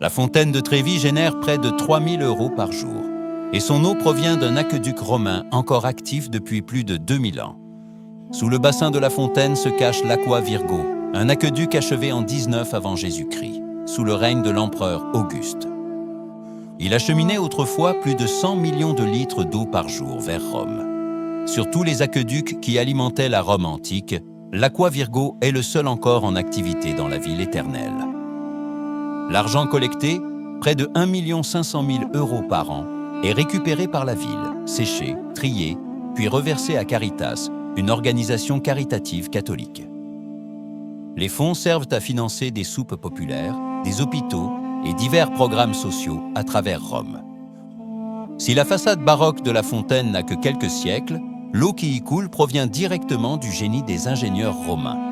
La fontaine de Trévi génère près de 3 000 € par jour et son eau provient d'un aqueduc romain encore actif depuis plus de 2000 ans. Sous le bassin de la fontaine se cache l'Aqua Virgo, un aqueduc achevé en 19 avant Jésus-Christ, sous le règne de l'empereur Auguste. Il acheminait autrefois plus de 100 millions de litres d'eau par jour vers Rome. Sur tous les aqueducs qui alimentaient la Rome antique, l'Aqua Virgo est le seul encore en activité dans la ville éternelle. L'argent collecté, près de 1 500 000 € par an, est récupéré par la ville, séché, trié, puis reversé à Caritas, une organisation caritative catholique. Les fonds servent à financer des soupes populaires, des hôpitaux et divers programmes sociaux à travers Rome. Si la façade baroque de la fontaine n'a que quelques siècles, l'eau qui y coule provient directement du génie des ingénieurs romains.